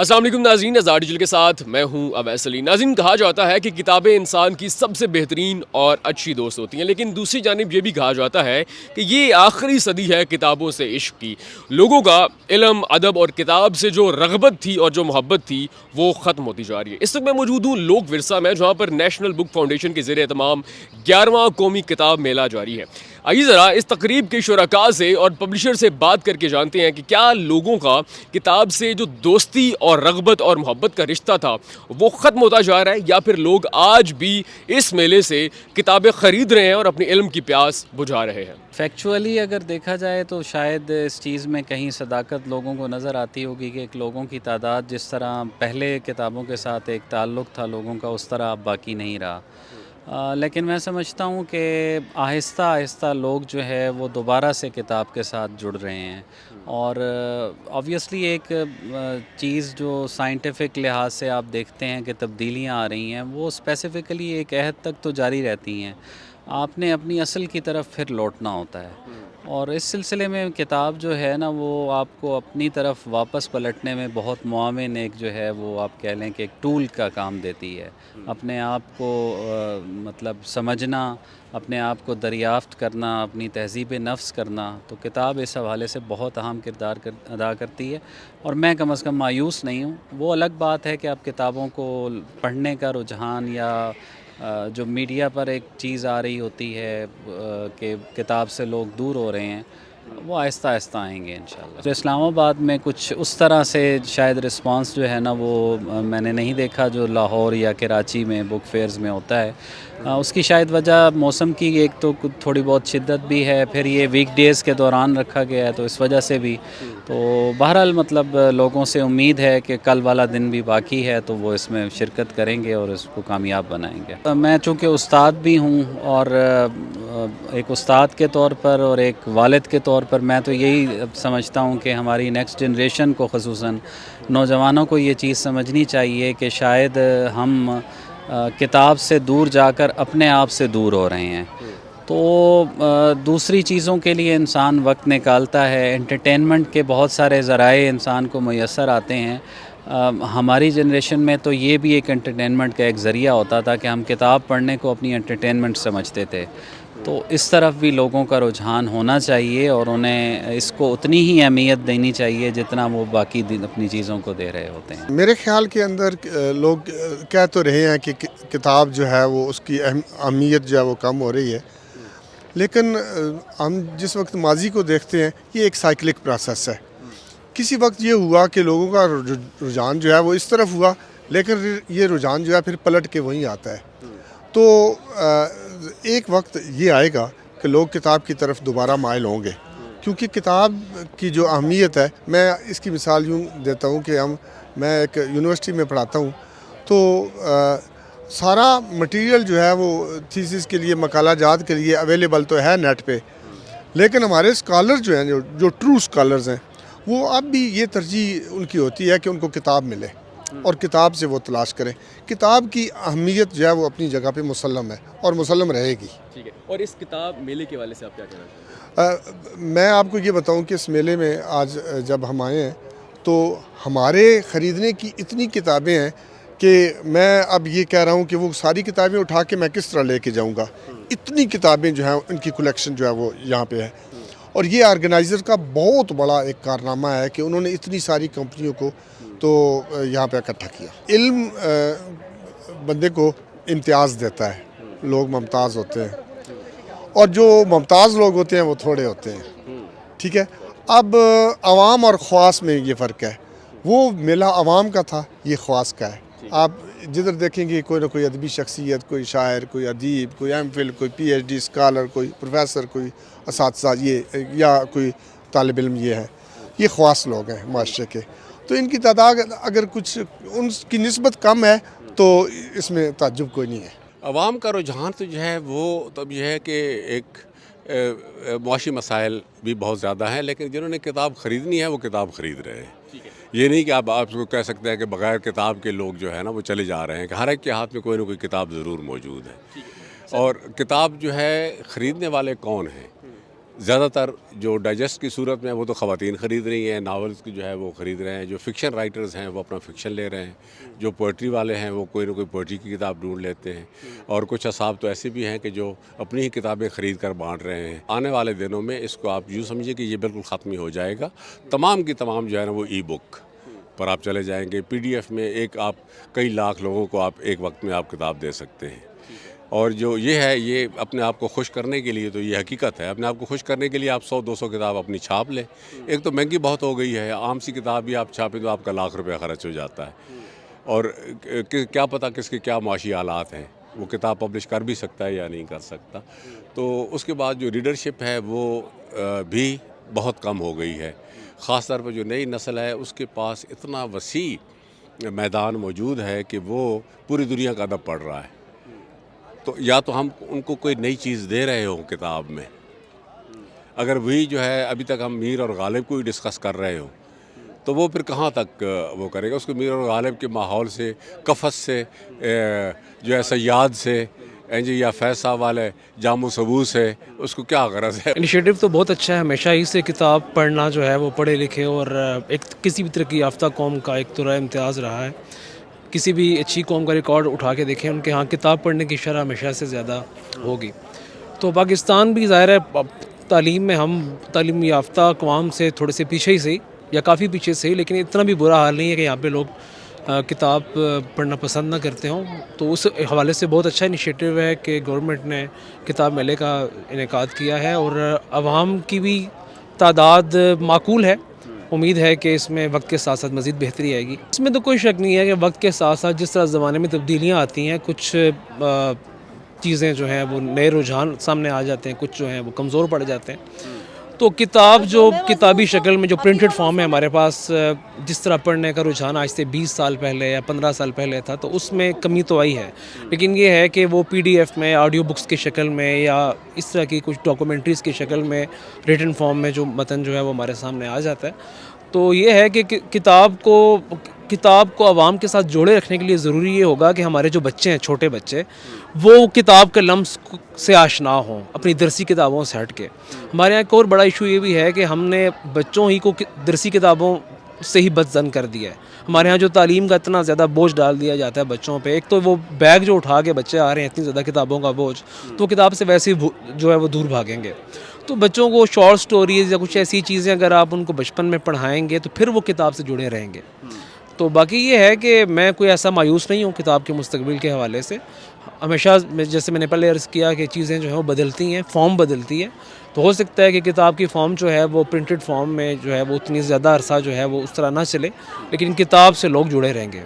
السلام علیکم ناظرین، آزاد ڈیجیٹل کے ساتھ میں ہوں اویس علی۔ ناظرین، کہا جاتا ہے کہ کتابیں انسان کی سب سے بہترین اور اچھی دوست ہوتی ہیں، لیکن دوسری جانب یہ بھی کہا جاتا ہے کہ یہ آخری صدی ہے کتابوں سے عشق کی۔ لوگوں کا علم، ادب اور کتاب سے جو رغبت تھی اور جو محبت تھی وہ ختم ہوتی جا رہی ہے۔ اس وقت میں موجود ہوں لوک ورثہ میں، جہاں پر نیشنل بک فاؤنڈیشن کے زیر اہتمام 11واں قومی کتاب میلہ جاری ہے۔ آئیے ذرا اس تقریب کے شرکاء سے اور پبلشر سے بات کر کے جانتے ہیں کہ کیا لوگوں کا کتاب سے جو دوستی اور رغبت اور محبت کا رشتہ تھا وہ ختم ہوتا جا رہا ہے، یا پھر لوگ آج بھی اس میلے سے کتابیں خرید رہے ہیں اور اپنے علم کی پیاس بجھا رہے ہیں۔ فیکچولی اگر دیکھا جائے تو شاید اس چیز میں کہیں صداقت لوگوں کو نظر آتی ہوگی کہ ایک لوگوں کی تعداد جس طرح پہلے کتابوں کے ساتھ ایک تعلق تھا لوگوں کا، اس طرح اب باقی نہیں رہا۔ لیکن میں سمجھتا ہوں کہ آہستہ آہستہ لوگ جو ہے وہ دوبارہ سے کتاب کے ساتھ جڑ رہے ہیں، اور آبویسلی ایک چیز جو سائنٹیفک لحاظ سے آپ دیکھتے ہیں کہ تبدیلیاں آ رہی ہیں، وہ اسپیسیفکلی ایک عہد تک تو جاری رہتی ہیں، آپ نے اپنی اصل کی طرف پھر لوٹنا ہوتا ہے، اور اس سلسلے میں کتاب جو ہے نا وہ آپ کو اپنی طرف واپس پلٹنے میں بہت معاون ایک جو ہے وہ آپ کہہ لیں کہ ایک ٹول کا کام دیتی ہے۔ اپنے آپ کو مطلب سمجھنا، اپنے آپ کو دریافت کرنا، اپنی تہذیب نفس کرنا، تو کتاب اس حوالے سے بہت اہم کردار ادا کرتی ہے، اور میں کم از کم مایوس نہیں ہوں۔ وہ الگ بات ہے کہ اب کتابوں کو پڑھنے کا رجحان یا جو میڈیا پر ایک چیز آ رہی ہوتی ہے کہ کتاب سے لوگ دور ہو رہے ہیں، وہ آہستہ آہستہ آئیں گے انشاءاللہ۔ تو اسلام آباد میں کچھ اس طرح سے شاید رسپانس جو ہے نا وہ میں نے نہیں دیکھا جو لاہور یا کراچی میں بک فیئرز میں ہوتا ہے۔ اس کی شاید وجہ موسم کی ایک تو تھوڑی بہت شدت بھی ہے، پھر یہ ویک ڈیز کے دوران رکھا گیا ہے تو اس وجہ سے بھی، تو بہرحال مطلب لوگوں سے امید ہے کہ کل والا دن بھی باقی ہے تو وہ اس میں شرکت کریں گے اور اس کو کامیاب بنائیں گے۔ میں چونکہ استاد بھی ہوں، اور ایک استاد کے طور پر اور ایک والد کے طور پر میں تو یہی سمجھتا ہوں کہ ہماری نیکسٹ جنریشن کو، خصوصاً نوجوانوں کو یہ چیز سمجھنی چاہیے کہ شاید ہم کتاب سے دور جا کر اپنے آپ سے دور ہو رہے ہیں، تو دوسری چیزوں کے لیے انسان وقت نکالتا ہے، انٹرٹینمنٹ کے بہت سارے ذرائع انسان کو میسر آتے ہیں۔ ہماری جنریشن میں تو یہ بھی ایک انٹرٹینمنٹ کا ایک ذریعہ ہوتا تھا کہ ہم کتاب پڑھنے کو اپنی انٹرٹینمنٹ سمجھتے تھے، تو اس طرف بھی لوگوں کا رجحان ہونا چاہیے، اور انہیں اس کو اتنی ہی اہمیت دینی چاہیے جتنا وہ باقی اپنی چیزوں کو دے رہے ہوتے ہیں۔ میرے خیال کے اندر لوگ کہہ تو رہے ہیں کہ کتاب جو ہے وہ اس کی اہمیت جو ہے وہ کم ہو رہی ہے، لیکن ہم جس وقت ماضی کو دیکھتے ہیں یہ ایک سائیکلک پروسیس ہے۔ کسی وقت یہ ہوا کہ لوگوں کا رجحان جو ہے وہ اس طرف ہوا، لیکن یہ رجحان جو ہے پھر پلٹ کے وہیں آتا ہے، تو ایک وقت یہ آئے گا کہ لوگ کتاب کی طرف دوبارہ مائل ہوں گے، کیونکہ کتاب کی جو اہمیت ہے، میں اس کی مثال یوں دیتا ہوں کہ میں ایک یونیورسٹی میں پڑھاتا ہوں، تو سارا مٹیریل جو ہے وہ تھیسس کے لیے، مقالہ جات کے لیے اویلیبل تو ہے نیٹ پہ، لیکن ہمارے اسکالر جو ہیں، جو ٹرو اسکالرز ہیں، وہ اب بھی یہ ترجیح ان کی ہوتی ہے کہ ان کو کتاب ملے اور کتاب سے وہ تلاش کریں۔ کتاب کی اہمیت جو ہے وہ اپنی جگہ پہ مسلم ہے اور مسلم رہے گی۔ ٹھیک ہے، اور اس کتاب میلے کے والے سے آپ کیا کہنا چاہتے ہیں؟ میں آپ کو یہ بتاؤں کہ اس میلے میں آج جب ہم آئے ہیں تو ہمارے خریدنے کی اتنی کتابیں ہیں کہ میں اب یہ کہہ رہا ہوں کہ وہ ساری کتابیں اٹھا کے میں کس طرح لے کے جاؤں گا۔ اتنی کتابیں جو ہیں ان کی کلیکشن جو ہے وہ یہاں پہ ہے، اور یہ آرگنائزر کا بہت بڑا ایک کارنامہ ہے کہ انہوں نے اتنی ساری کمپنیوں کو تو یہاں پہ اکٹھا کیا۔ علم بندے کو امتیاز دیتا ہے، لوگ ممتاز ہوتے ہیں، اور جو ممتاز لوگ ہوتے ہیں وہ تھوڑے ہوتے ہیں، ٹھیک ہے۔ اب عوام اور خواص میں یہ فرق ہے، وہ میلہ عوام کا تھا، یہ خواص کا ہے۔ آپ جدھر دیکھیں گے کوئی نہ کوئی ادبی شخصیت، کوئی شاعر، کوئی ادیب، کوئی ایم فل، کوئی پی ایچ ڈی اسکالر، کوئی پروفیسر، کوئی اساتذہ، یہ یا کوئی طالب علم، یہ ہے، یہ خواص لوگ ہیں معاشرے کے، تو ان کی تعداد اگر کچھ ان کی نسبت کم ہے تو اس میں تعجب کوئی نہیں ہے۔ عوام کا رجحان تو جو ہے وہ تب یہ ہے کہ ایک معاشی مسائل بھی بہت زیادہ ہیں، لیکن جنہوں نے کتاب خریدنی ہے وہ کتاب خرید رہے ہیں۔ یہ نہیں کہ آپ کو کہہ سکتے ہیں کہ بغیر کتاب کے لوگ جو ہے نا وہ چلے جا رہے ہیں، کہ ہر ایک کے ہاتھ میں کوئی نہ کوئی کتاب ضرور موجود ہے۔ اور کتاب جو ہے خریدنے والے کون ہیں، زیادہ تر جو ڈائجسٹ کی صورت میں ہے وہ تو خواتین خرید رہی ہیں، ناولز کی جو ہے وہ خرید رہے ہیں، جو فکشن رائٹرز ہیں وہ اپنا فکشن لے رہے ہیں، جو پوئٹری والے ہیں وہ کوئی نہ کوئی پوئٹری کی کتاب ڈھونڈ لیتے ہیں، اور کچھ اصحاب تو ایسے بھی ہیں کہ جو اپنی ہی کتابیں خرید کر بانٹ رہے ہیں۔ آنے والے دنوں میں اس کو آپ یوں سمجھیے کہ یہ بالکل ختم ہی ہو جائے گا، تمام کی تمام جو ہے نا وہ ای بک پر آپ چلے جائیں گے، پی ڈی ایف میں ایک آپ کئی لاکھ لوگوں کو آپ ایک وقت میں آپ کتاب دے سکتے ہیں۔ اور جو یہ ہے، یہ اپنے آپ کو خوش کرنے کے لیے تو یہ حقیقت ہے، اپنے آپ کو خوش کرنے کے لیے آپ 100-200 کتاب اپنی چھاپ لیں۔ ایک تو مہنگی بہت ہو گئی ہے، عام سی کتاب بھی آپ چھاپیں تو آپ کا لاکھ روپے خرچ ہو جاتا ہے، اور کیا پتہ کس کے کیا معاشی حالات ہیں، وہ کتاب پبلش کر بھی سکتا ہے یا نہیں کر سکتا۔ تو اس کے بعد جو ریڈرشپ ہے وہ بھی بہت کم ہو گئی ہے، خاص طور پر جو نئی نسل ہے اس کے پاس اتنا وسیع میدان موجود ہے کہ وہ پوری دنیا کا ادب پڑھ رہا ہے۔ تو یا تو ہم ان کو کوئی نئی چیز دے رہے ہوں کتاب میں، اگر وہی جو ہے ابھی تک ہم میر اور غالب کو ہی ڈسکس کر رہے ہوں تو وہ پھر کہاں تک وہ کرے گا؟ اس کو میر اور غالب کے ماحول سے، قفس سے، جو ہے سیاد سے یا فیض صاحب والے جام و ثبوت سے، اس کو کیا غرض ہے؟ انیشیٹو تو بہت اچھا ہے، ہمیشہ ہی سے کتاب پڑھنا جو ہے وہ پڑھے لکھے اور ایک کسی بھی ترقی یافتہ قوم کا ایک تو امتیاز رہا ہے۔ کسی بھی اچھی قوم کا ریکارڈ اٹھا کے دیکھیں، ان کے ہاں کتاب پڑھنے کی شرح ہمیشہ سے زیادہ ہوگی۔ تو پاکستان بھی ظاہر ہے تعلیم میں ہم تعلیم یافتہ اقوام سے تھوڑے سے پیچھے ہی صحیح یا کافی پیچھے سے ہی، لیکن اتنا بھی برا حال نہیں ہے کہ یہاں پہ لوگ کتاب پڑھنا پسند نہ کرتے ہوں۔ تو اس حوالے سے بہت اچھا انیشیٹو ہے کہ گورنمنٹ نے کتاب میلے کا انعقاد کیا ہے، اور عوام کی بھی تعداد معقول ہے۔ امید ہے کہ اس میں وقت کے ساتھ ساتھ مزید بہتری آئے گی۔ اس میں تو کوئی شک نہیں ہے کہ وقت کے ساتھ ساتھ جس طرح زمانے میں تبدیلیاں آتی ہیں، کچھ چیزیں جو ہیں وہ نئے رجحان سامنے آ جاتے ہیں، کچھ جو ہیں وہ کمزور پڑ جاتے ہیں۔ تو کتاب جو کتابی شکل میں جو پرنٹڈ فارم ہے ہمارے پاس، جس طرح پڑھنے کا رجحان آج سے 20 سال پہلے یا 15 سال پہلے تھا، تو اس میں کمی تو آئی ہے، لیکن یہ ہے کہ وہ پی ڈی ایف میں، آڈیو بکس کی شکل میں، یا اس طرح کی کچھ ڈاکومنٹریز کی شکل میں، ریٹن فارم میں جو متن جو ہے وہ ہمارے سامنے آ جاتا ہے۔ تو یہ ہے کہ کتاب کو عوام کے ساتھ جوڑے رکھنے کے لیے ضروری یہ ہوگا کہ ہمارے جو بچے ہیں، چھوٹے بچے، وہ کتاب کے لمس سے آشنا ہوں اپنی درسی کتابوں سے ہٹ کے۔ ہمارے یہاں ایک اور بڑا ایشو یہ بھی ہے کہ ہم نے بچوں ہی کو درسی کتابوں سے ہی بدظن کر دیا ہے۔ ہمارے ہاں جو تعلیم کا اتنا زیادہ بوجھ ڈال دیا جاتا ہے بچوں پہ، ایک تو وہ بیگ جو اٹھا کے بچے آ رہے ہیں اتنی زیادہ کتابوں کا بوجھ، تو وہ کتاب سے ویسے ہی جو ہے وہ دور بھاگیں گے۔ تو بچوں کو شارٹ سٹوریز یا کچھ ایسی چیزیں اگر آپ ان کو بچپن میں پڑھائیں گے تو پھر وہ کتاب سے جڑے رہیں گے۔ تو باقی یہ ہے کہ میں کوئی ایسا مایوس نہیں ہوں کتاب کے مستقبل کے حوالے سے۔ ہمیشہ جیسے میں نے پہلے عرض کیا کہ چیزیں جو ہیں وہ بدلتی ہیں، فارم بدلتی ہے، تو ہو سکتا ہے کہ کتاب کی فارم جو ہے وہ پرنٹڈ فارم میں جو ہے وہ اتنی زیادہ عرصہ جو ہے وہ اس طرح نہ چلے، لیکن کتاب سے لوگ جڑے رہیں گے۔